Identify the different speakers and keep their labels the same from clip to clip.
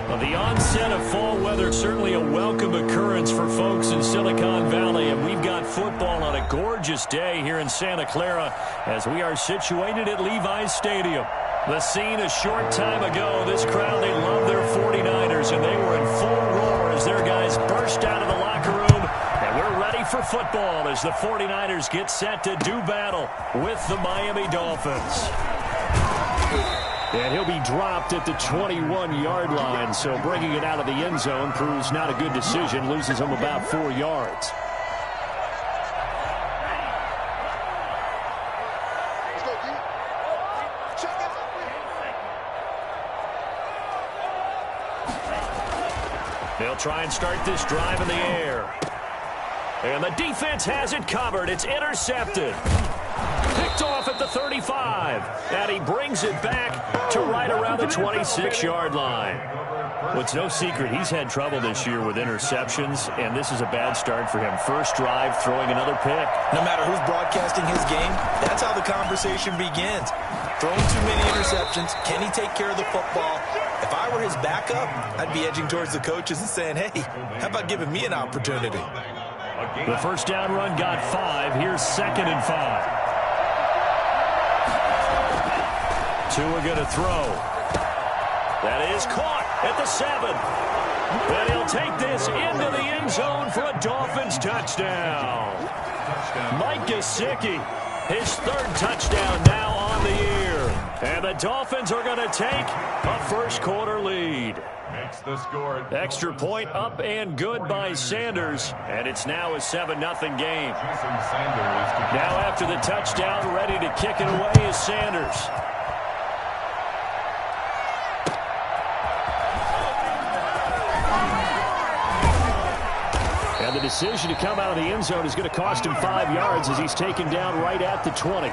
Speaker 1: Well, the onset of fall weather, certainly a welcome occurrence for folks in Silicon Valley, and we've got football on a gorgeous day here in Santa Clara as we are situated at Levi's Stadium. The scene a short time ago, this crowd, they love their 49ers, and they were in full roar as their guys burst out of the locker room, and we're ready for football as the 49ers get set to do battle with the Miami Dolphins. And he'll be dropped at the 21-yard line, so bringing it out of the end zone proves not a good decision, loses him about 4 yards. They'll try and start this drive in the air. And the defense has it covered. It's intercepted. Picked off at the 35. And he brings it back to right around the 26-yard line. Well, it's no secret he's had trouble this year with interceptions, and this is a bad start for him. First drive, throwing another pick.
Speaker 2: No matter who's broadcasting his game, that's how the conversation begins. Throwing too many interceptions. Can he take care of the football? If I were his backup, I'd be edging towards the coaches and saying, hey, how about giving me an opportunity?
Speaker 1: The first down run got 5. Here's 2nd and 5. Tua going to throw. That is caught at the 7. And he'll take this into the end zone for a Dolphins touchdown. Mike Gesicki, his 3rd touchdown now on the year. And the Dolphins are going to take a first-quarter lead. Extra point up and good by Sanders, and it's now a 7-0 game. Now after the touchdown, ready to kick it away is Sanders. And the decision to come out of the end zone is going to cost him 5 yards as he's taken down right at the 20.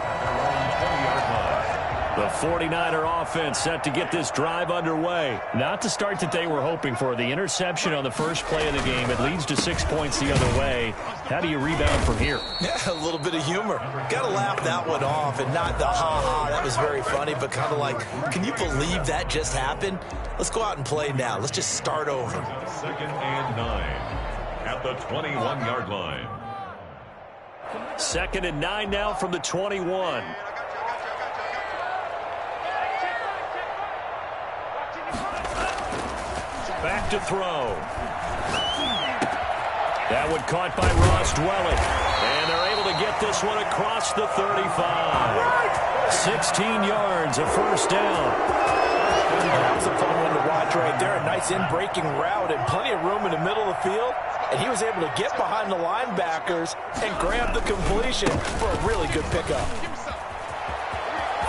Speaker 1: The 49er offense set to get this drive underway. Not the start that they were hoping for. The interception on the first play of the game. It leads to 6 points the other way. How do you rebound from here?
Speaker 2: Yeah, a little bit of humor. Got to laugh that one off, and not the ha-ha, that was very funny, but kind of like, can you believe that just happened? Let's go out and play now. Let's just start over.
Speaker 3: 2nd and 9 at the 21-yard line.
Speaker 1: 2nd and 9 now from the 21. Back to throw. That one caught by Ross Dwelling. And they're able to get this one across the 35. 16 yards, a first down.
Speaker 2: That was a fun one to watch right there. A nice in-breaking route and plenty of room in the middle of the field. And he was able to get behind the linebackers and grab the completion for a really good pickup.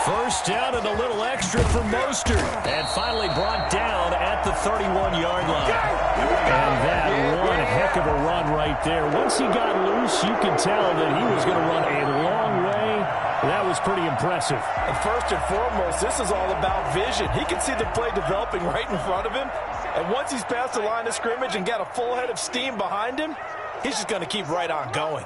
Speaker 1: First down and a little extra for Mostert. And finally brought down at the 31-yard line. And that one heck of a run right there. Once he got loose, you could tell that he was going to run a long way. That was pretty impressive.
Speaker 2: And first and foremost, this is all about vision. He can see the play developing right in front of him. And once he's past the line of scrimmage and got a full head of steam behind him, he's just going to keep right on going.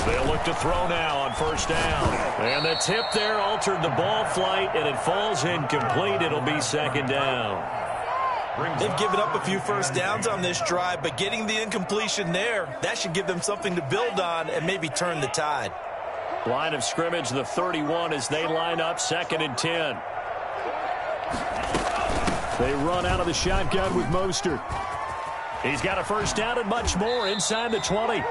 Speaker 1: They'll look to throw now on first down. And the tip there altered the ball flight, and it falls incomplete. It'll be 2nd down.
Speaker 2: They've given up a few first downs on this drive, but getting the incompletion there, that should give them something to build on and maybe turn the tide.
Speaker 1: Line of scrimmage, the 31 as they line up 2nd and 10. They run out of the shotgun with Mostert. He's got a first down and much more inside the 20.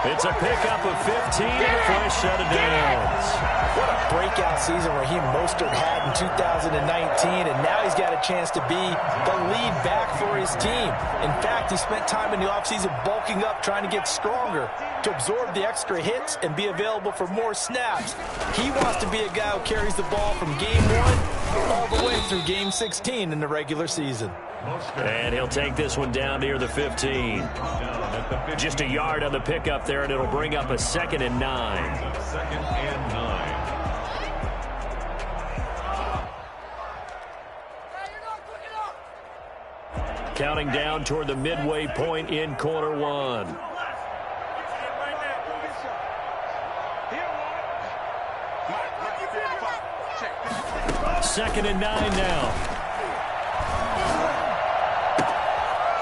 Speaker 1: It's a pickup of 15 and a fresh set of downs.
Speaker 2: What a breakout season Raheem Mostert had in 2019, and now he's got a chance to be the lead back for his team. In fact, he spent time in the offseason bulking up, trying to get stronger to absorb the extra hits and be available for more snaps. He wants to be a guy who carries the ball from game 1 all the way through game 16 in the regular season.
Speaker 1: And he'll take this one down near the 15. Just a yard on the pickup there, and it'll bring up a 2nd and 9.
Speaker 3: 2nd and 9.
Speaker 1: Counting down toward the midway point in quarter 1. 2nd and 9 now.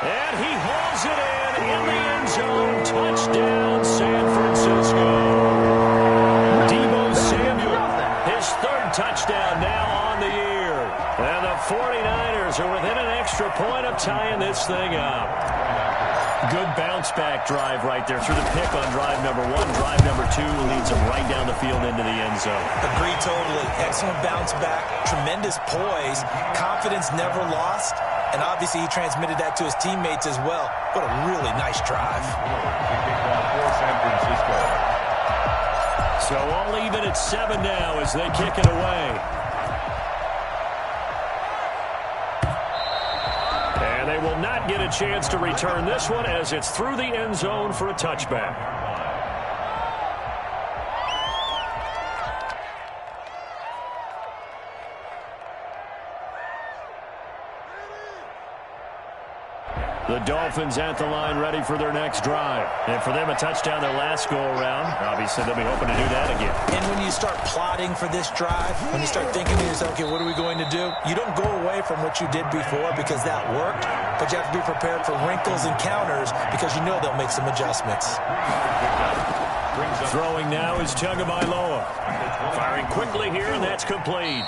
Speaker 1: And he hauls it in the end zone. Touchdown, San Francisco. Deebo Samuel, his 3rd touchdown now on the year. And the 49ers are within an extra point of tying this thing up. Good bounce-back drive right there through the pick on drive number 1. Drive number 2 leads them right down the field into the end zone.
Speaker 2: Agree totally. Excellent bounce-back, tremendous poise, confidence never lost, and obviously he transmitted that to his teammates as well. What a really nice drive.
Speaker 1: So all even at 7 now as they kick it away. And they will not get a chance to return this one as it's through the end zone for a touchback. The Dolphins at the line ready for their next drive. And for them, a touchdown their last go-around. Obviously, they'll be hoping to do that again.
Speaker 2: And when you start plotting for this drive, when you start thinking to yourself, okay, what are we going to do? You don't go away from what you did before because that worked, but you have to be prepared for wrinkles and counters because you know they'll make some adjustments.
Speaker 1: Throwing now is Tagovailoa. Firing quickly here, and that's complete.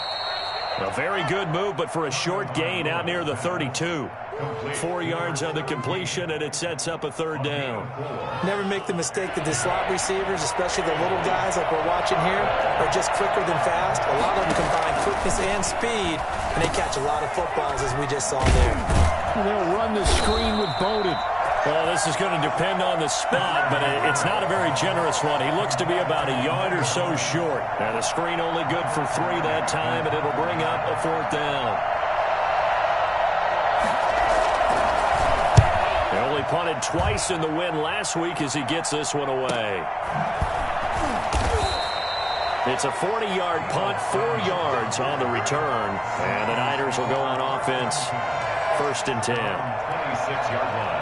Speaker 1: A very good move, but for a short gain out near the 32. 4 yards on the completion, and it sets up a 3rd down.
Speaker 2: Never make the mistake that the slot receivers, especially the little guys like we're watching here, are just quicker than fast. A lot of them combine quickness and speed, and they catch a lot of footballs, as we just saw there.
Speaker 1: They'll run the screen with Bowden. Well, this is going to depend on the spot, but it's not a very generous one. He looks to be about a yard or so short. And the screen only good for 3 that time, and it'll bring up a 4th down. They only punted twice in the win last week as he gets this one away. It's a 40-yard punt, 4 yards on the return. And the Niners will go on offense, 1st and 10.
Speaker 3: 26-yard line.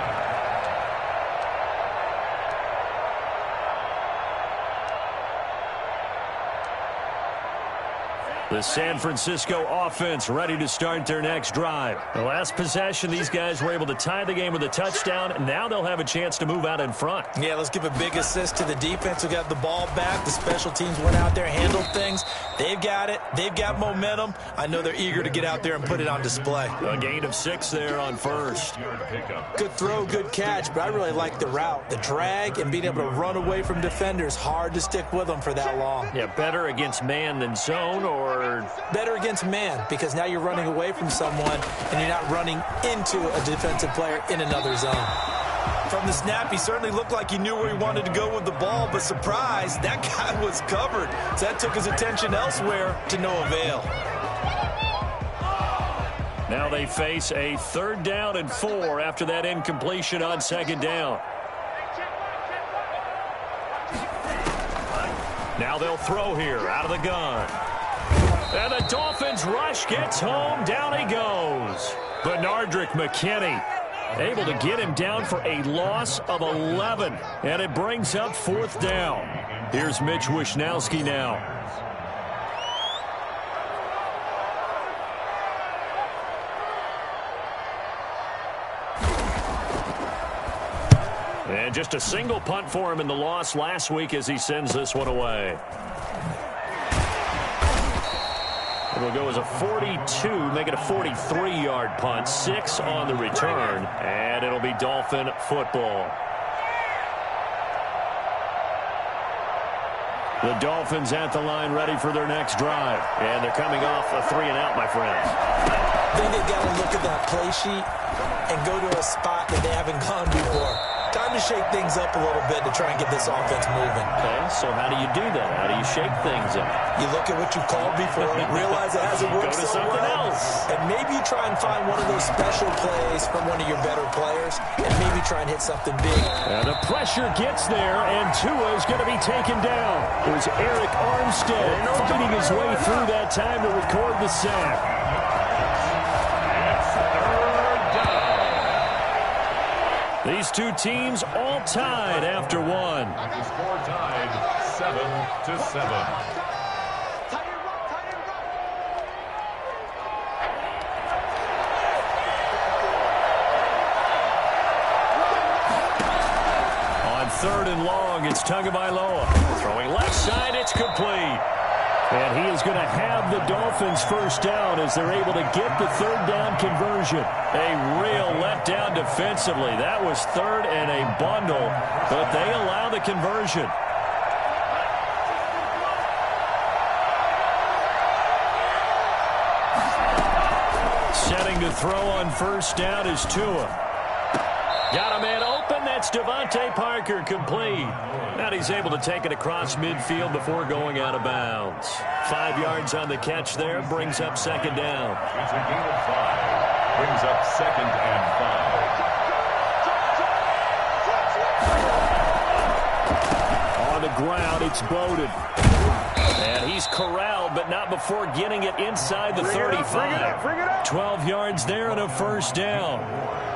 Speaker 1: The San Francisco offense ready to start their next drive. The last possession, these guys were able to tie the game with a touchdown. Now they'll have a chance to move out in front.
Speaker 2: Yeah, let's give a big assist to the defense who got the ball back. The special teams went out there, handled things. They've got it. They've got momentum. I know they're eager to get out there and put it on display.
Speaker 1: A gain of 6 there on 1st.
Speaker 2: Good throw, good catch, but I really like the route. The drag and being able to run away from defenders. Hard to stick with them for that long.
Speaker 1: Yeah, better against man than zone, or
Speaker 2: better against man, because now you're running away from someone and you're not running into a defensive player in another zone. From the snap, he certainly looked like he knew where he wanted to go with the ball, but surprise, that guy was covered. So that took his attention elsewhere to no avail.
Speaker 1: Now they face a 3rd down and 4 after that incompletion on 2nd down. Now they'll throw here out of the gun. And the Dolphins rush gets home. Down he goes. Benardrick McKinney able to get him down for a loss of 11. And it brings up 4th down. Here's Mitch Wishnowsky now. And just a single punt for him in the loss last week as he sends this one away. It'll go as a 42, make it a 43-yard punt. 6 on the return, and it'll be Dolphin football. The Dolphins at the line ready for their next drive. And they're coming off a 3-and-out, my friends.
Speaker 2: I think they've got to look at that play sheet and go to a spot that they haven't gone before. Time to shake things up a little bit to try and get this offense moving.
Speaker 1: Okay, so how do you do that? How do you shake things up?
Speaker 2: You look at what you called before, realize it hasn't worked so well, and maybe you try and find one of those special plays from one of your better players, and maybe try and hit something big.
Speaker 1: And the pressure gets there, and Tua is going to be taken down. It was Eric Armstead fighting his way through that time to record the sack. These two teams all tied after one.
Speaker 3: The score tied 7-7.
Speaker 1: third and long. It's Tagovailoa. Throwing left side. It's complete. And he is going to have the Dolphins first down as they're able to get the third down conversion. A real letdown defensively. That was third and a bundle, but they allow the conversion. Setting to throw on first down is Tua. Got a man open. That's Devontae Parker, complete. And he's able to take it across midfield before going out of bounds. 5 yards on the catch there. Brings up second down.
Speaker 3: It's a gain of 5. Brings up second and 5.
Speaker 1: On the ground, it's Bowden. And he's corralled, but not before getting it inside the 35. 12 yards there and a first down.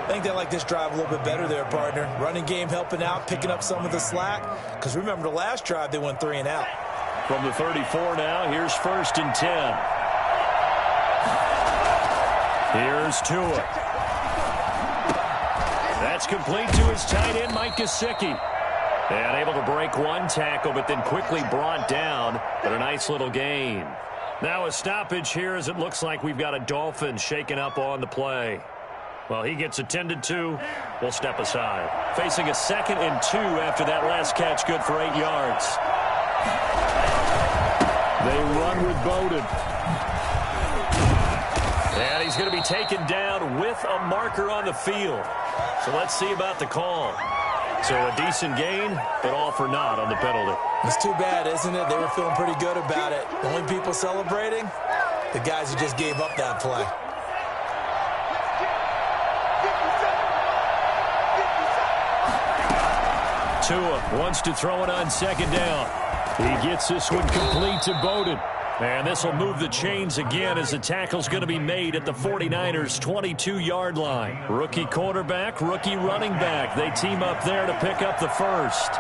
Speaker 2: I think they like this drive a little bit better there, partner. Running game helping out, picking up some of the slack. Because remember, the last drive, they went 3 and out.
Speaker 1: From the 34 now, here's first and 10. Here's Tua. That's complete to his tight end, Mike Gesicki. And able to break one tackle, but then quickly brought down. But a nice little gain. Now a stoppage here as it looks like we've got a Dolphin shaken up on the play. Well, he gets attended to. We'll step aside. Facing a 2nd and 2 after that last catch, good for 8 yards. They run with Bowden. And he's going to be taken down with a marker on the field. So let's see about the call. So a decent gain, but all for naught on the penalty.
Speaker 2: It's too bad, isn't it? They were feeling pretty good about it. The only people celebrating, the guys who just gave up that play.
Speaker 1: Tua wants to throw it on second down. He gets this one complete to Bowden. And this will move the chains again as the tackle's going to be made at the 49ers' 22-yard line. Rookie quarterback, rookie running back. They team up there to pick up the first.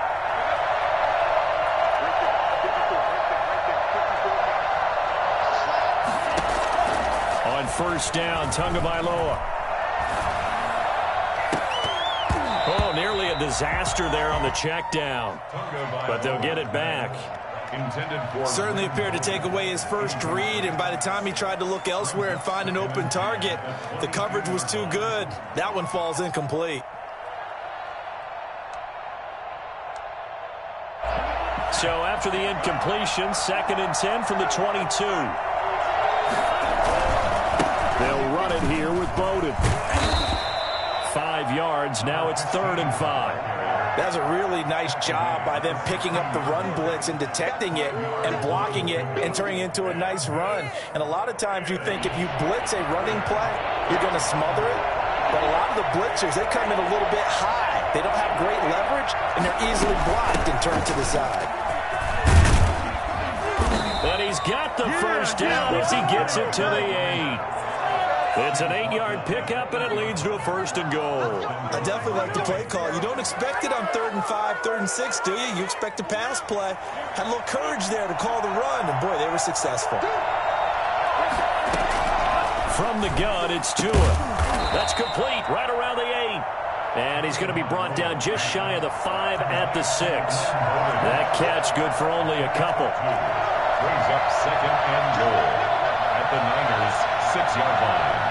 Speaker 1: On first down, Tagovailoa. Oh, nearly a disaster there on the check down. But they'll get it back.
Speaker 2: Certainly appeared to take away his first read, and by the time he tried to look elsewhere and find an open target, the coverage was too good. That one falls incomplete.
Speaker 1: So after the incompletion, 2nd and 10 from the 22. They'll run it here with Bowden. 5 yards. Now it's 3rd and 5.
Speaker 2: That's a really nice job by them picking up the run blitz and detecting it and blocking it and turning it into a nice run. And a lot of times you think if you blitz a running play, you're going to smother it. But a lot of the blitzers, they come in a little bit high. They don't have great leverage, and they're easily blocked and turned to the side.
Speaker 1: But he's got the first down as he gets it to the 8. It's an 8-yard pickup, and it leads to a 1st and goal.
Speaker 2: I definitely like the play call. You don't expect it on 3rd and 5, 3rd and 6, do you? You expect a pass play. Had a little courage there to call the run, and boy, they were successful.
Speaker 1: From the gun, it's Tua. That's complete right around the 8. And he's going to be brought down just shy of the 5 at the 6. That catch good for only a couple.
Speaker 3: Brings up 2nd and goal at the Niners' 6-yard line.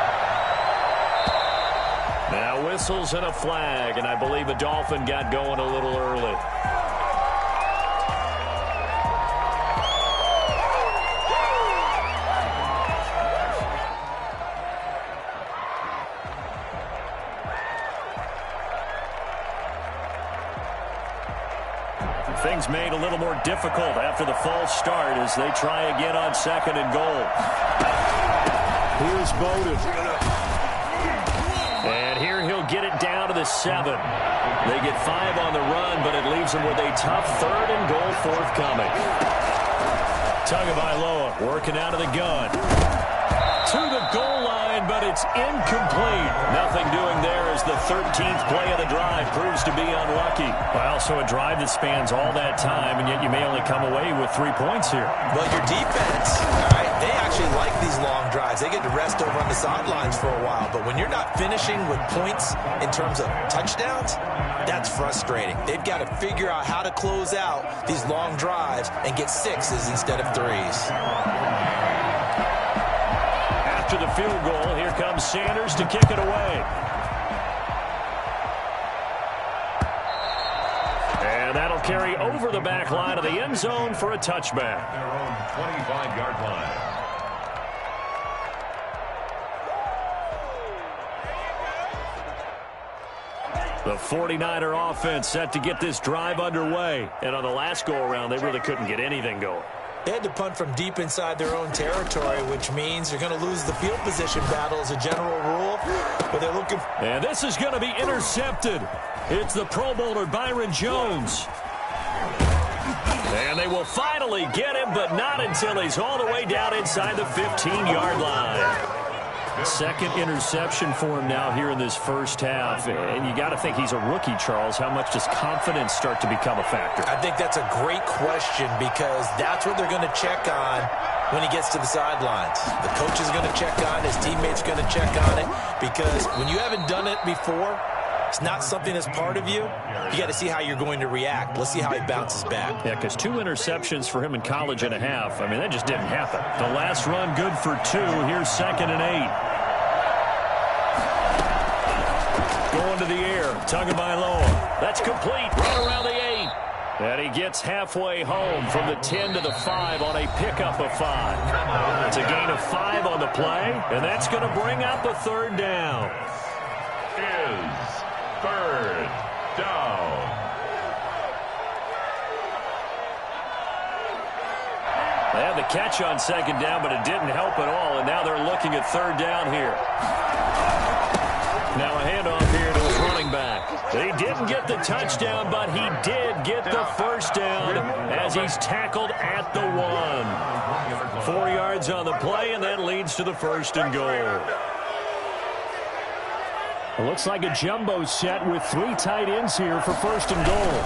Speaker 1: Now whistles and a flag, and I believe a Dolphin got going a little early. Things made a little more difficult after the false start as they try again on 2nd and goal. Here's Bowden. And here he'll get it down to the 7. They get 5 on the run, but it leaves them with a tough 3rd and goal forthcoming. Tagovailoa working out of the gun. to the goal line, but it's incomplete. Nothing doing there as the 13th play of the drive proves to be unlucky. Well, so a drive that spans all that time, and yet you may only come away with 3 points here.
Speaker 2: Well, your defense, all right, they actually like these long drives. They get to rest over on the sidelines for a while, but when you're not finishing with points in terms of touchdowns, that's frustrating. They've got to figure out how to close out these long drives and get 6s instead of 3s.
Speaker 1: After the field goal, here comes Sanders to kick it away. And that'll carry over the back line of the end zone for a touchback.
Speaker 3: Their own 25-yard line.
Speaker 1: The 49er offense set to get this drive underway. And on the last go-around, they really couldn't get anything going.
Speaker 2: They had to punt from deep inside their own territory, which means they're going to lose the field position battle as a general rule. But they're looking.
Speaker 1: And this is going to be intercepted. It's the Pro Bowler Byron Jones. And they will finally get him, but not until he's all the way down inside the 15-yard line. Second interception for him now here in this first half. And you got to think he's a rookie, Charles. How much does confidence start to become a factor?
Speaker 2: I think that's a great question because that's what they're going to check on when he gets to the sidelines. The coach is going to check on it. His teammates are going to check on it because when you haven't done it before, it's not something that's part of you. You got to see how you're going to react. Let's see how he bounces back.
Speaker 1: Yeah, because 2 interceptions for him in college and a half. I mean, that just didn't happen. The last run good for 2. Here's 2nd and 8. Going to the air, tugging by low. That's complete, right around the 8. And he gets halfway home from the 10 to the 5 on a pickup of 5. It's a gain of 5 on the play, and that's going to bring up a 3rd down.
Speaker 3: Is 3rd down.
Speaker 1: They had the catch on 2nd down, but it didn't help at all, and now they're looking at 3rd down here. Now a handoff here to his running back. He didn't get the touchdown, but he did get the 1st down as he's tackled at the 1. 4 yards on the play, and that leads to the 1st and goal. It looks like a jumbo set with 3 tight ends here for 1st and goal.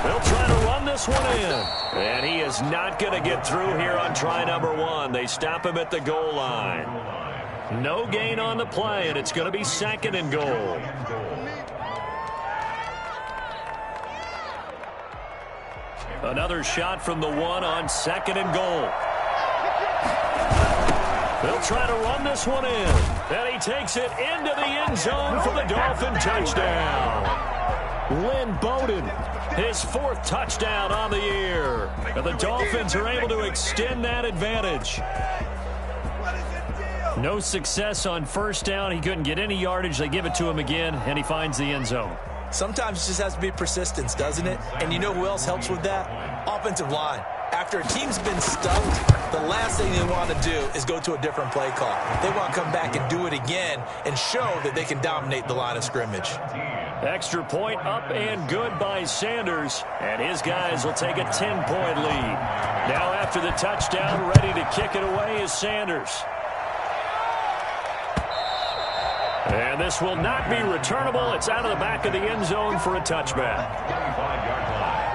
Speaker 1: They'll try to run this one in. And he is not going to get through here on try number 1. They stop him at the goal line. No gain on the play, and it's going to be 2nd and goal. Another shot from the 1 on 2nd and goal. They'll try to run this one in. And he takes it into the end zone for the Dolphin touchdown. Lynn Bowden, his 4th touchdown on the year. And the Dolphins are able to extend that advantage. No success on 1st down. He couldn't get any yardage. They give it to him again, and he finds the end zone.
Speaker 2: Sometimes it just has to be persistence, doesn't it? And you know who else helps with that? Offensive line. After a team's been stumped, the last thing they want to do is go to a different play call. They want to come back and do it again and show that they can dominate the line of scrimmage.
Speaker 1: Extra point up and good by Sanders, and his guys will take a 10-point lead. Now after the touchdown, ready to kick it away is Sanders. And this will not be returnable. It's out of the back of the end zone for a touchback.
Speaker 3: 25-yard line.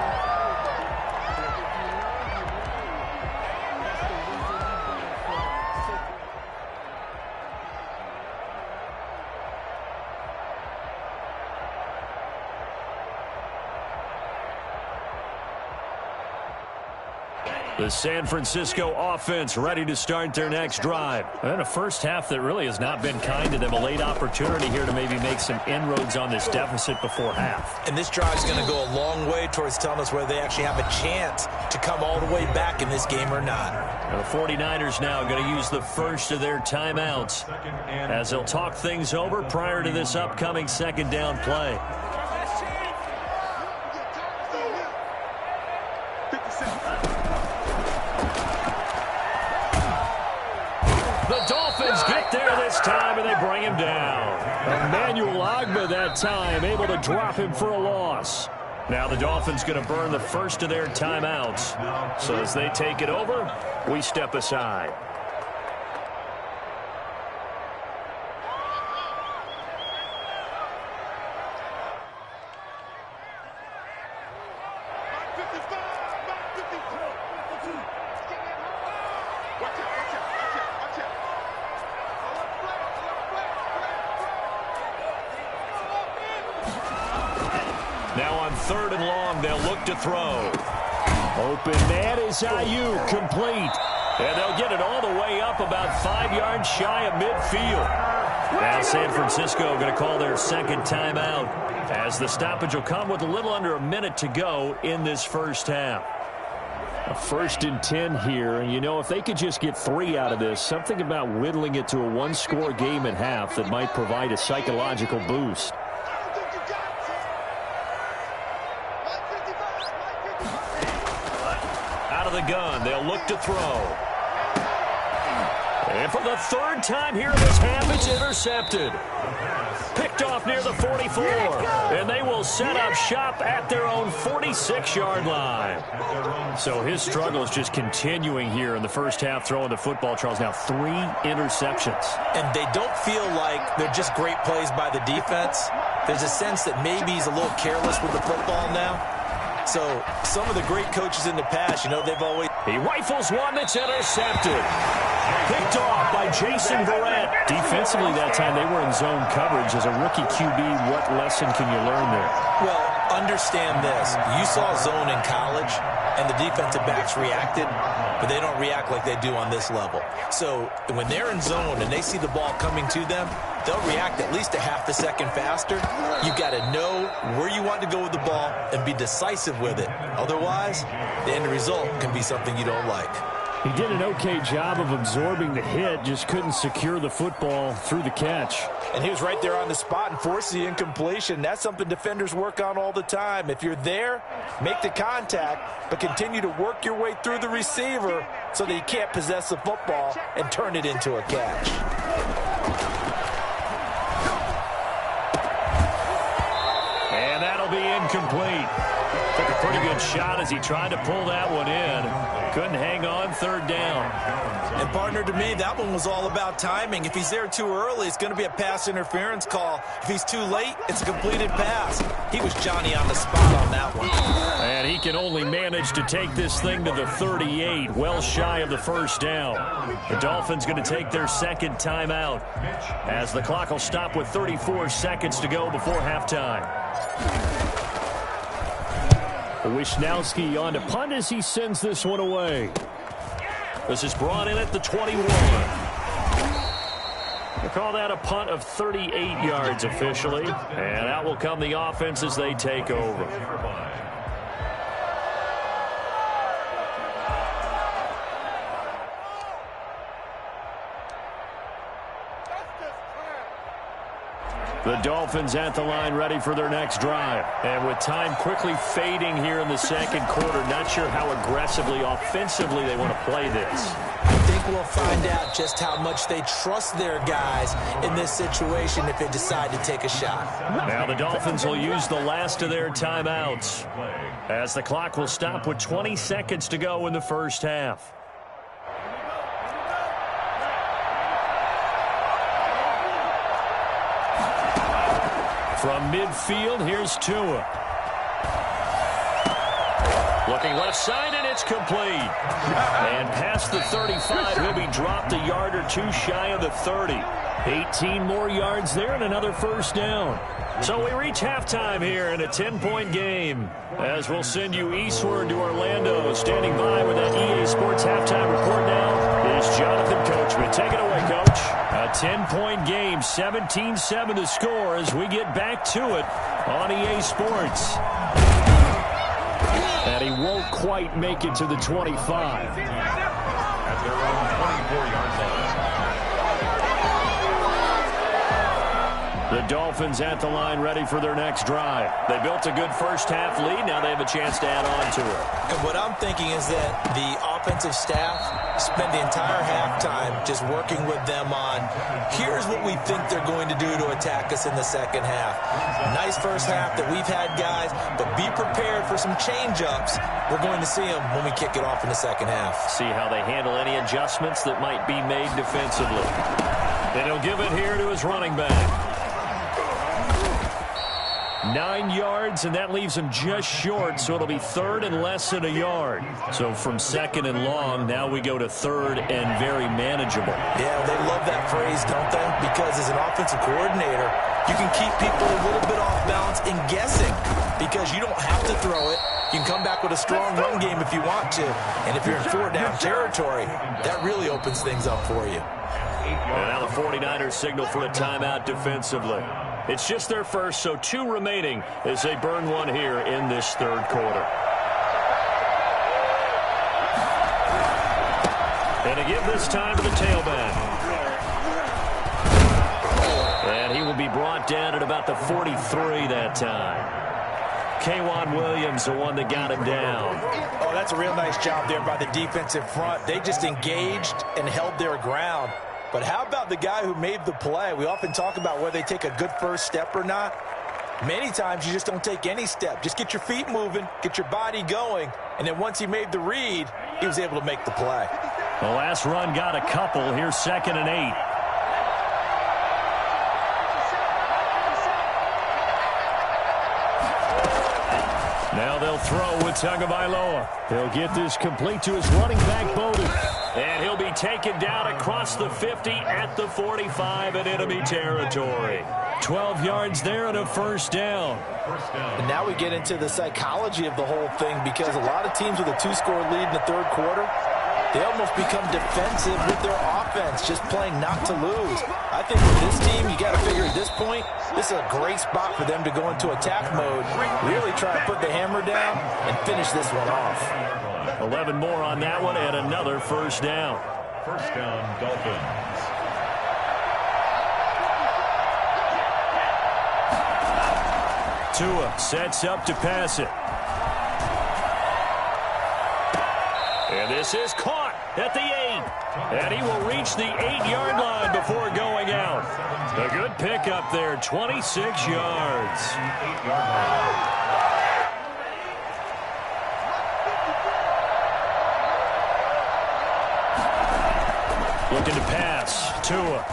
Speaker 1: The San Francisco offense ready to start their next drive. And a first half that really has not been kind to them. A late opportunity here to maybe make some inroads on this deficit before half.
Speaker 2: And this drive is going to go a long way towards telling us whether they actually have a chance to come all the way back in this game or not.
Speaker 1: And the 49ers now going to use the first of their timeouts as they'll talk things over prior to this upcoming 2nd down play. Get there this time, and they bring him down. Emmanuel Ogbah that time, able to drop him for a loss. Now the Dolphins going to burn the first of their timeouts. So as they take it over, we step aside. 3rd and long. They'll look to throw. Open man is Ayuk, complete. And they'll get it all the way up about 5 yards shy of midfield. Now San Francisco going to call their second timeout, as the stoppage will come with a little under a minute to go in this first half. A 1st and 10 here, and you know, if they could just get 3 out of this, something about whittling it to a 1-score game at half that might provide a psychological boost. Out of the gun, they'll look to throw. And for the 3rd time here in this half, it's intercepted. Picked off near the 44. And they will set up shop at their own 46-yard line. So his struggle is just continuing here in the first half, throwing the football. Charles, now 3 interceptions.
Speaker 2: And they don't feel like they're just great plays by the defense. There's a sense that maybe he's a little careless with the football now. So some of the great coaches in the past, you know, they've always...
Speaker 1: He rifles one that's intercepted. Picked off by Jason Verrett. Defensively that time, they were in zone coverage. As a rookie QB, what lesson can you learn there?
Speaker 2: Well, understand this. You saw zone in college, and the defensive backs reacted, but they don't react like they do on this level. So when they're in zone and they see the ball coming to them, they'll react at least a half a second faster. You've got to know where you want to go with the ball and be decisive with it. Otherwise, the end result can be something you don't like.
Speaker 1: He did an okay job of absorbing the hit, just couldn't secure the football through the catch.
Speaker 2: And he was right there on the spot and forced the incompletion. That's something defenders work on all the time. If you're there, make the contact, but continue to work your way through the receiver so that you can't possess the football and turn it into a catch.
Speaker 1: And that'll be incomplete. Took a pretty good shot as he tried to pull that one in. Couldn't hang on, 3rd down.
Speaker 2: And partner, to me, that one was all about timing. If he's there too early, it's going to be a pass interference call. If he's too late, it's a completed pass. He was Johnny on the spot on that one.
Speaker 1: And he can only manage to take this thing to the 38, well shy of the 1st down. The Dolphins going to take their second timeout, as the clock will stop with 34 seconds to go before halftime. Wisnowski on to punt as he sends this one away. This is brought in at the 21. We'll call that a punt of 38 yards officially. And out will come the offense as they take over. The Dolphins at the line, ready for their next drive. And with time quickly fading here in the second quarter, not sure how aggressively, offensively they want to play this.
Speaker 2: I think we'll find out just how much they trust their guys in this situation if they decide to take a shot.
Speaker 1: Now the Dolphins will use the last of their timeouts, as the clock will stop with 20 seconds to go in the first half. From midfield, here's Tua. Looking left side, and it's complete. And past the 35, he'll be dropped a yard or two shy of the 30. 18 more yards there and another 1st down. So we reach halftime here in a 10-point game, as we'll send you eastward to Orlando. Standing by with that EA Sports halftime report now is Jonathan Coachman. Take it away, Coach. A 10-point game, 17-7 to score as we get back to it on EA Sports. And he won't quite make it to the 25.
Speaker 3: At their own 24-yard line.
Speaker 1: The Dolphins at the line, ready for their next drive. They built a good first half lead. Now they have a chance to add on to it.
Speaker 2: And what I'm thinking is that the offensive staff spent the entire halftime just working with them on, here's what we think they're going to do to attack us in the second half. Nice first half that we've had, guys, but be prepared for some change-ups. We're going to see them when we kick it off in the second half.
Speaker 1: See how they handle any adjustments that might be made defensively. And he'll give it here to his running back. 9 yards, and that leaves him just short, so it'll be 3rd and less than a yard. So from 2nd and long, now we go to 3rd and very manageable.
Speaker 2: Yeah, they love that phrase, don't they? Because as an offensive coordinator, you can keep people a little bit off balance and guessing. because you don't have to throw it. You can come back with a strong run game if you want to. And if you're in 4-down territory, that really opens things up for you.
Speaker 1: And now the 49ers signal for a timeout defensively. It's just their first, so 2 remaining as they burn one here in this third quarter. And a give this time to the tailback. And he will be brought down at about the 43 that time. K'Wan Williams, the one that got him down.
Speaker 2: Oh, that's a real nice job there by the defensive front. They just engaged and held their ground. But how about the guy who made the play? We often talk about whether they take a good first step or not. Many times you just don't take any step. Just get your feet moving, get your body going, and then once he made the read, he was able to make the play.
Speaker 1: The last run got a couple. Here's 2nd and 8. Now they'll throw with Tagovailoa. He'll get this complete to his running back, Bowden. And he'll be taken down across the 50 at the 45 in enemy territory. 12 yards there and a first down.
Speaker 2: And now we get into the psychology of the whole thing, because a lot of teams with a 2-score lead in the third quarter, they almost become defensive with their offense, just playing not to lose. I think with this team, you got to figure at this point, this is a great spot for them to go into attack mode, really try to put the hammer down and finish this one off.
Speaker 1: 11 more on that one and another first down.
Speaker 3: First down, Dolphins.
Speaker 1: Tua sets up to pass it. And this is caught at the 8. And he will reach the 8-yard line before going out. A good pickup there, 26 yards. Looking to pass. Tua.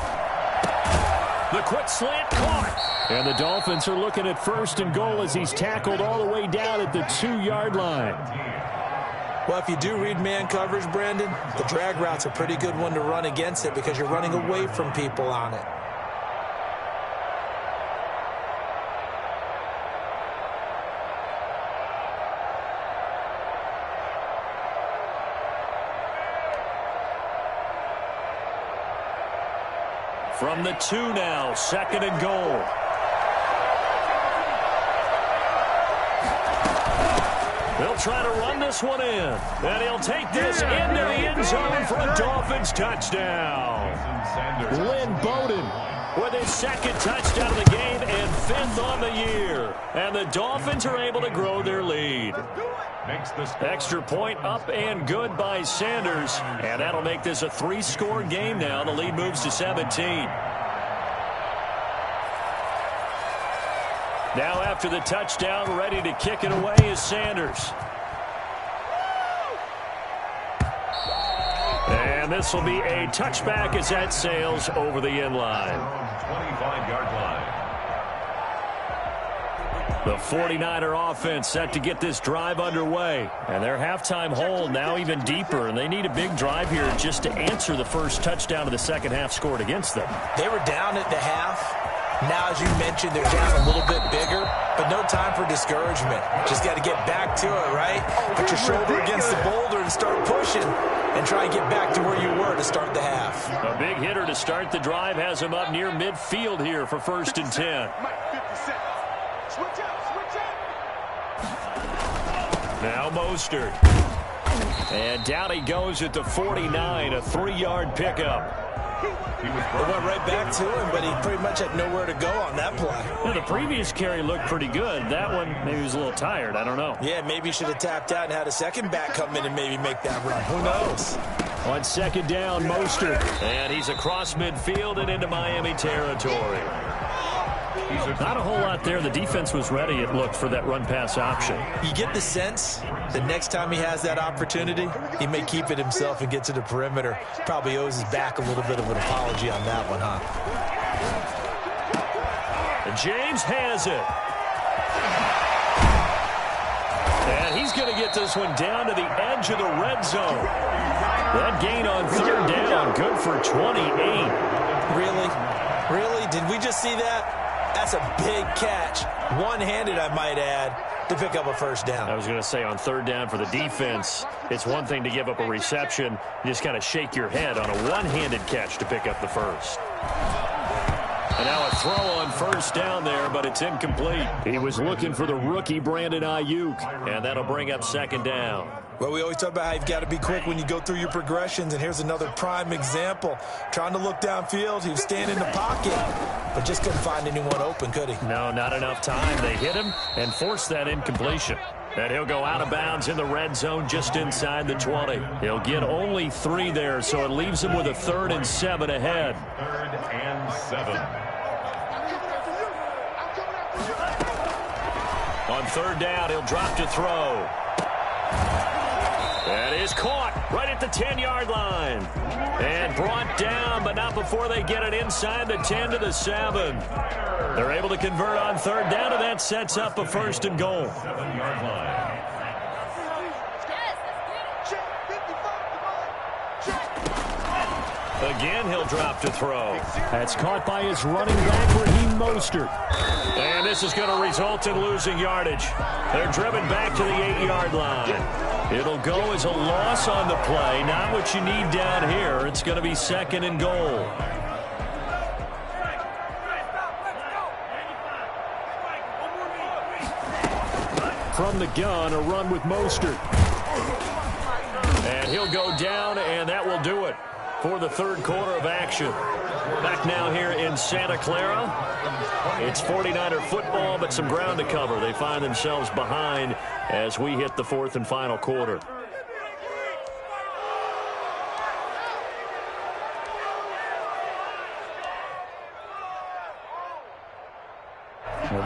Speaker 1: The quick slant caught. And the Dolphins are looking at 1st and goal as he's tackled all the way down at the 2-yard line.
Speaker 2: Well, if you do read man coverage, Brandon, the drag route's a pretty good one to run against it because you're running away from people on it.
Speaker 1: From the 2 now, 2nd and goal. They'll try to run this one in. And he'll take this into the end zone for a Dolphins touchdown. Lynn Bowden with his 2nd touchdown of the game and 5th on the year. And the Dolphins are able to grow their lead. Extra point up and good by Sanders. And that'll make this a 3-score game now. The lead moves to 17. Now after the touchdown, ready to kick it away is Sanders. And this will be a touchback as that sails over the end line.
Speaker 3: 25-yard line.
Speaker 1: The 49er offense set to get this drive underway. And their halftime hold now even deeper. And they need a big drive here just to answer the first touchdown of the second half scored against them.
Speaker 2: They were down at the half. Now, as you mentioned, they're down a little bit bigger, but no time for discouragement. Just got to get back to it, right? Put your shoulder against the boulder and start pushing and try and get back to where you were to start the half.
Speaker 1: A big hitter to start the drive has him up near midfield here for 1st and 10. Now Mostert. And down he goes at the 49, a 3-yard pickup.
Speaker 2: It went right back to him, but he pretty much had nowhere to go on that play.
Speaker 1: Well, the previous carry looked pretty good. That one, maybe he was a little tired. I don't know.
Speaker 2: Yeah, maybe he should have tapped out and had a second back come in and maybe make that run. Who knows?
Speaker 1: On 2nd down, Mostert. And he's across midfield and into Miami territory. Not a whole lot there. The defense was ready, it looked, for that run-pass option.
Speaker 2: You get the sense that next time he has that opportunity, he may keep it himself and get to the perimeter. Probably owes his back a little bit of an apology on that one, huh?
Speaker 1: And James has it. And he's going to get this one down to the edge of the red zone. That gain on 3rd down, good for 28.
Speaker 2: Really? Really? Did we just see that? That's a big catch. One-handed, I might add. to pick up a first down.
Speaker 1: I was going to say, on third down for the defense, it's one thing to give up a reception. You just kind of shake your head on a one-handed catch to pick up the first. And now a throw on first down there, but it's incomplete. He was looking for the rookie Brandon Ayuk, and that'll bring up second down.
Speaker 2: Well, we always talk about how you've got to be quick when you go through your progressions, and here's another prime example. Trying to look downfield, he was standing in the pocket, but just couldn't find anyone open, could he?
Speaker 1: No, not enough time. They hit him and forced that incompletion. And he'll go out of bounds in the red zone just inside the 20. He'll get only 3 there, so it leaves him with a 3rd and 7 ahead.
Speaker 3: 3rd and 7.
Speaker 1: On third down, he'll drop to throw. That is caught right at the 10-yard line. And brought down, but not before they get it inside the 10 to the 7. They're able to convert on third down, and that sets up a 1st and goal.
Speaker 3: 7-yard line.
Speaker 1: Again, he'll drop to throw. That's caught by his running back, Raheem Mostert. And this is going to result in losing yardage. They're driven back to the 8-yard line. It'll go as a loss on the play. Not what you need down here. It's going to be 2nd and goal. From the gun, a run with Mostert. And he'll go down, and that will do it for the 3rd quarter of action. Back now here in Santa Clara. It's 49er football, but some ground to cover. They find themselves behind as we hit the 4th and final quarter.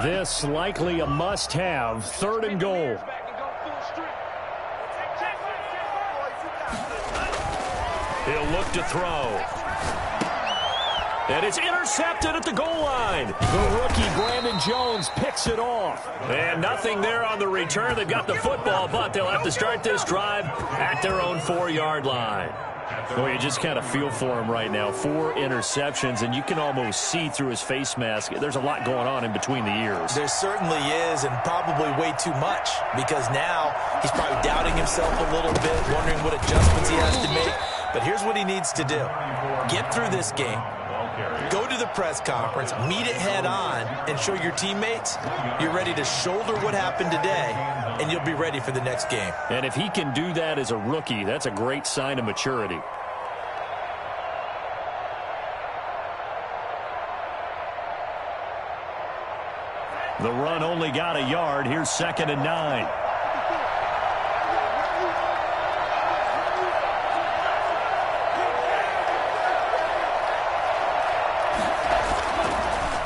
Speaker 1: This likely a must-have, 3rd and goal. He'll look to throw. And it's intercepted at the goal line. The rookie, Brandon Jones, picks it off. And nothing there on the return. They've got the football, but they'll have to start this drive at their own 4-yard line. Well, you just kind of feel for him right now. 4 interceptions, and you can almost see through his face mask. There's a lot going on in between the ears.
Speaker 2: There certainly is, and probably way too much, because now he's probably doubting himself a little bit, wondering what adjustments he has to make. But here's what he needs to do. Get through this game. Go to the press conference, meet it head on, and show your teammates you're ready to shoulder what happened today, and you'll be ready for the next game.
Speaker 1: And if he can do that as a rookie, that's a great sign of maturity. The run only got a yard. Here's 2nd and 9.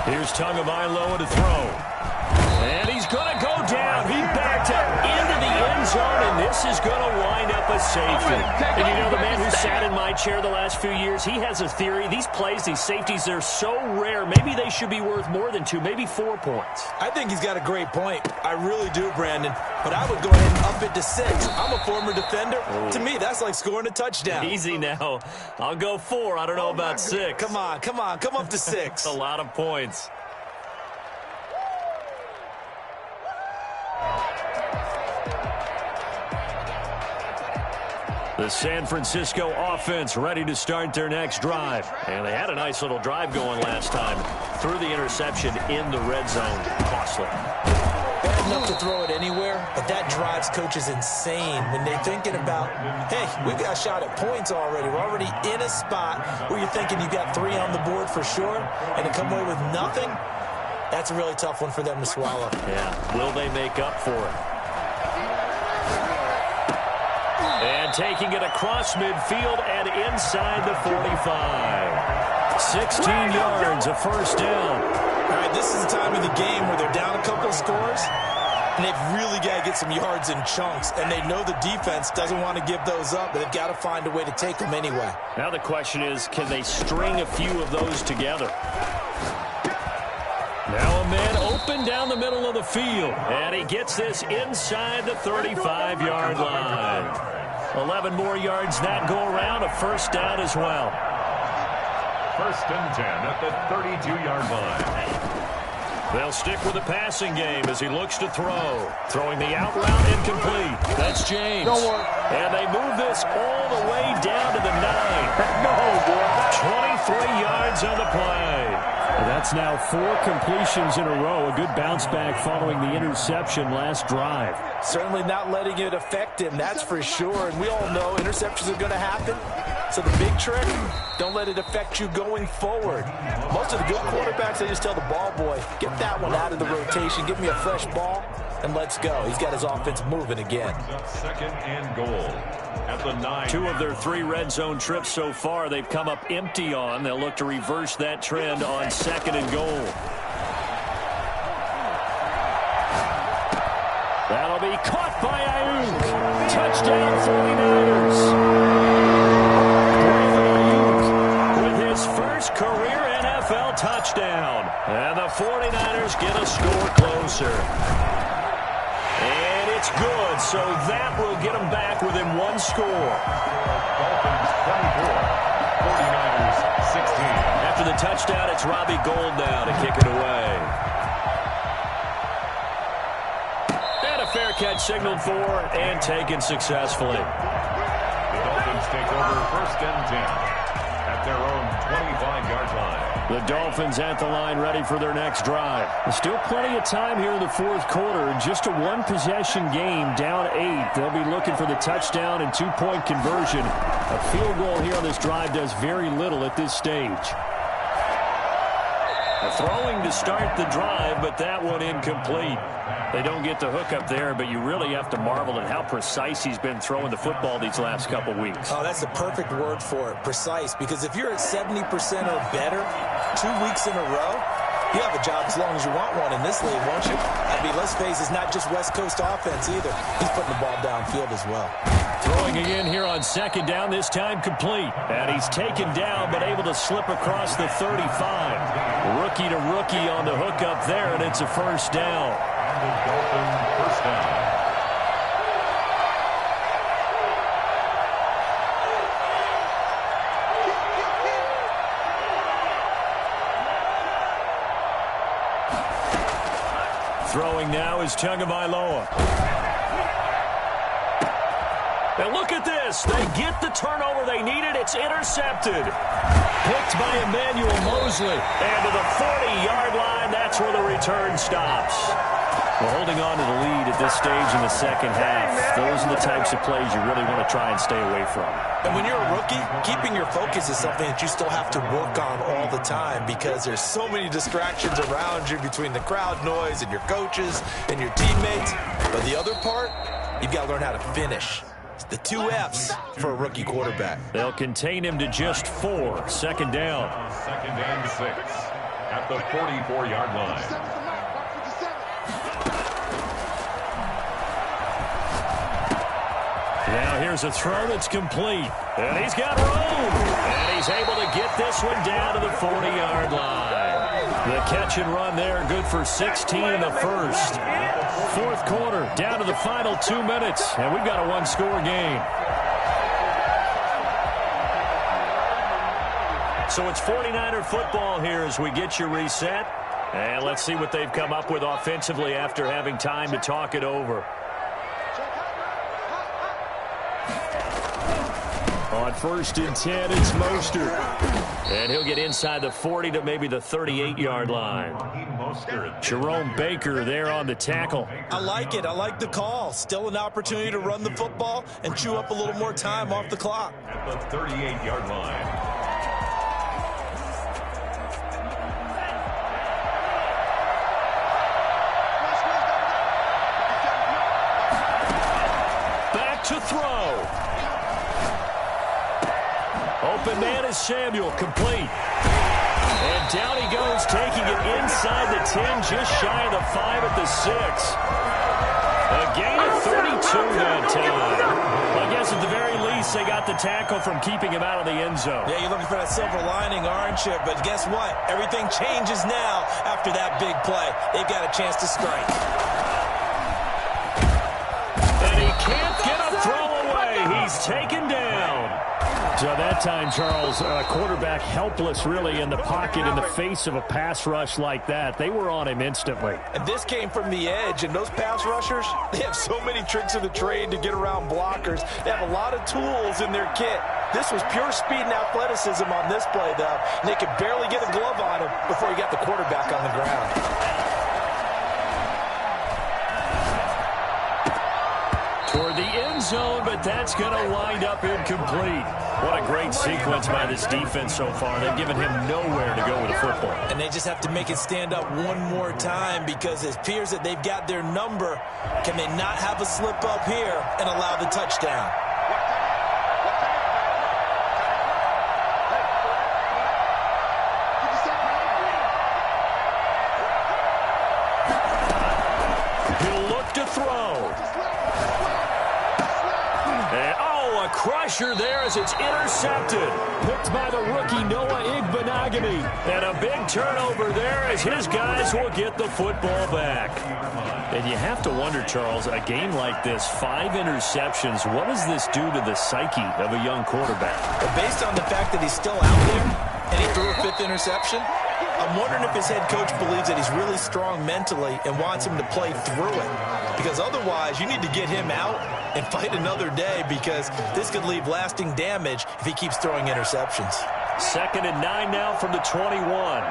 Speaker 1: Here's Tagovailoa to throw. And he's going to go down. He backed up into the end zone, and this is going to wind up a safety. And you know, the man who sat in my chair the last few years, he has a theory. These plays, these safeties, they're so rare. Maybe they should be worth more than 2, maybe 4 points.
Speaker 2: I think he's got a great point. I really do, Brandon. But I would go ahead and up it to 6. I'm a former defender. Ooh. To me, that's like scoring a touchdown.
Speaker 1: Easy now. I'll go 4. I don't know about 6.
Speaker 2: Come on. Come up to 6.
Speaker 1: A lot of points. The San Francisco offense ready to start their next drive. And they had a nice little drive going last time. Threw the interception in the red zone. Costly.
Speaker 2: Bad enough to throw it anywhere, but that drives coaches insane when they're thinking about, hey, we've got a shot at points already. We're already in a spot where you're thinking you got 3 on the board for sure, and to come away with nothing, that's a really tough one for them to swallow.
Speaker 1: Yeah, will they make up for it? And taking it across midfield and inside the 45. 16 yards, a first down.
Speaker 2: All right, this is the time of the game where they're down a couple scores, and they've really got to get some yards in chunks, and they know the defense doesn't want to give those up, but they've got to find a way to take them anyway.
Speaker 1: Now the question is, can they string a few of those together? Now a man open down the middle of the field, and he gets this inside the 35-yard line. 11 more yards that go around, a first down as well.
Speaker 3: 1st and 10 at the 32-yard line.
Speaker 1: They'll stick with the passing game as he looks to throw. Throwing the out route incomplete. That's James. And they move this all the way down to the 9. 23 yards on the play. That's now 4 completions in a row. A good bounce back following the interception last drive.
Speaker 2: Certainly not letting it affect him, that's for sure. And we all know interceptions are going to happen. So the big trick, don't let it affect you going forward. Most of the good quarterbacks, they just tell the ball boy, get that one out of the rotation, give me a fresh ball, and let's go. He's got his offense moving again.
Speaker 3: Second and goal at the 9.
Speaker 1: 2 of their 3 red zone trips so far, they've come up empty on. They'll look to reverse that trend on second and goal. That'll be caught by Ayuk. Touchdown 49ers. With his first career NFL touchdown. And the 49ers get a score closer. And it's good, so that will get them back within 1 score.
Speaker 3: Dolphins 24, 49ers 16.
Speaker 1: After the touchdown, it's Robbie Gould now to kick it away. And a fair catch signaled for and taken successfully.
Speaker 3: The Dolphins take over 1st and 10 at their own 25-yard line.
Speaker 1: The Dolphins at the line ready for their next drive. There's still plenty of time here in the 4th quarter. Just a 1-possession game, down 8. They'll be looking for the touchdown and 2-point conversion. A field goal here on this drive does very little at this stage. Throwing to start the drive, but that one incomplete. They don't get the hook up there, but you really have to marvel at how precise he's been throwing the football these last couple weeks.
Speaker 2: Oh, that's the perfect word for it, precise, because if you're at 70% or better 2 weeks in a row, you have a job as long as you want one in this league, won't you? I mean, let's face it, it's not just West Coast offense either. He's putting the ball downfield as well.
Speaker 1: Throwing again here on 2nd down, this time complete. And he's taken down, but able to slip across the 35. Rookie to rookie on the hook up there, and it's a 1st down.
Speaker 3: And the Dolphins 1st down.
Speaker 1: Throwing now is Tagovailoa. And look at this. They get the turnover they needed. It's intercepted. Picked by Emmanuel Mosley. And to the 40-yard line, that's where the return stops. Well, holding on to the lead at this stage in the 2nd half, those are the types of plays you really want to try and stay away from.
Speaker 2: And when you're a rookie, keeping your focus is something that you still have to work on all the time because there's so many distractions around you between the crowd noise and your coaches and your teammates. But the other part, you've got to learn how to finish. It's the 2 F's for a rookie quarterback.
Speaker 1: They'll contain him to just 4. 2nd down.
Speaker 3: 2nd and 6 at the 44-yard line.
Speaker 1: Now here's a throw that's complete. And he's got room. And he's able to get this one down to the 40-yard line. The catch and run there, good for 16 in the 1st. 4th quarter, down to the final 2 minutes. And we've got a 1-score game. So it's 49er football here as we get you reset. And let's see what they've come up with offensively after having time to talk it over. On 1st and 10, it's Mostert. And he'll get inside the 40 to maybe the 38-yard line. Jerome Baker there on the tackle.
Speaker 2: I like it. I like the call. Still an opportunity to run the football and chew up a little more time off the clock.
Speaker 3: At the 38-yard line.
Speaker 1: Back to throw. Open man is Samuel, complete. And down he goes, taking it inside the 10, just shy of the 5 at the 6. A gain of 32 that time. Well, I guess at the very least, they got the tackle from keeping him out of the end zone.
Speaker 2: Yeah, you're looking for that silver lining, aren't you? But guess what? Everything changes now after that big play. They've got a chance to strike.
Speaker 1: And he can't get a throw away. He's taken down. So that time, Charles, quarterback helpless really in the pocket in the face of a pass rush like that. They were on him instantly.
Speaker 2: And this came from the edge, and those pass rushers, they have so many tricks of the trade to get around blockers. They have a lot of tools in their kit. This was pure speed and athleticism on this play, though, and they could barely get a glove on him before he got the quarterback on the ground.
Speaker 1: Toward the end zone, but that's going to wind up incomplete. What a great sequence by this defense so far. They've given him nowhere to go with the football.
Speaker 2: And they just have to make it stand up one more time because it appears that they've got their number. Can they not have a slip up here and allow the touchdown?
Speaker 1: He'll look to throw. A crusher there as it's intercepted. Picked by the rookie Noah Igbenogany. And a big turnover there as his guys will get the football back. And you have to wonder, Charles, a game like this, 5 interceptions, what does this do to the psyche of a young quarterback?
Speaker 2: Well, based on the fact that he's still out there and he threw a 5th interception, I'm wondering if his head coach believes that he's really strong mentally and wants him to play through it. Because otherwise, you need to get him out and fight another day because this could leave lasting damage if he keeps throwing interceptions.
Speaker 1: 2nd and 9 now from the 21.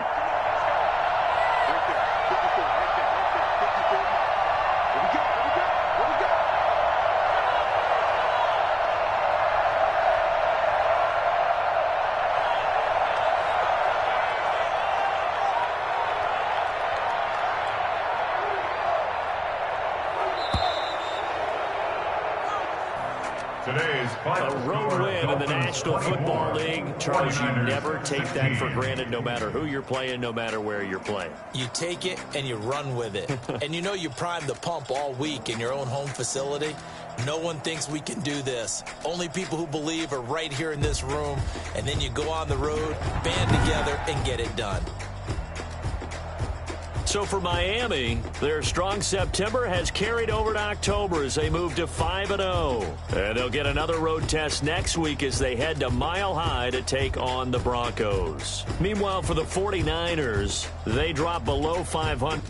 Speaker 1: A road win in the National Football League. Charles, you never take that for granted no matter who you're playing, no matter where you're playing.
Speaker 2: You take it and you run with it. And you know you primed the pump all week in your own home facility. No one thinks we can do this. Only people who believe are right here in this room. And then you go on the road, band together, and get it done.
Speaker 1: So for Miami, their strong September has carried over to October as they move to 5-0. And they'll get another road test next week as they head to Mile High to take on the Broncos. Meanwhile, for the 49ers, they drop below 500.